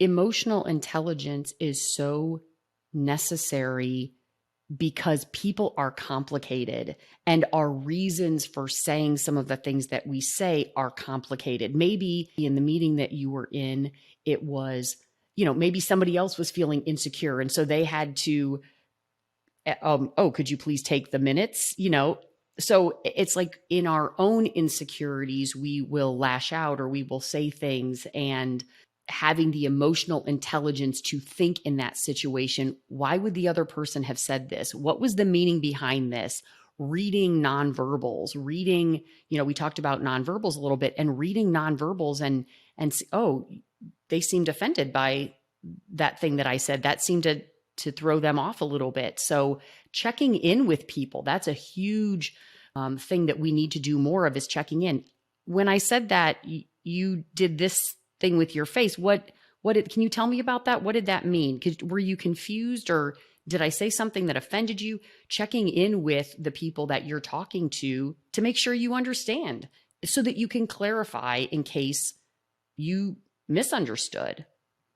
Emotional intelligence is so necessary because people are complicated and our reasons for saying some of the things that we say are complicated. Maybe in the meeting that you were in, it was, maybe somebody else was feeling insecure. And so they had to, oh, could you please take the minutes? So it's like in our own insecurities, we will lash out or we will say things, and having the emotional intelligence to think in that situation, why would the other person have said this? What was the meaning behind this? Reading nonverbals, we talked about nonverbals a little bit, and reading nonverbals and oh, they seemed offended by that thing that I said. That seemed to throw them off a little bit. So checking in with people, that's a huge thing that we need to do more of, is checking in. When I said that you did this thing with your face, can you tell me about that? What did that mean? Were you confused, or did I say something that offended you? Checking in with the people that you're talking to make sure you understand, so that you can clarify in case you misunderstood.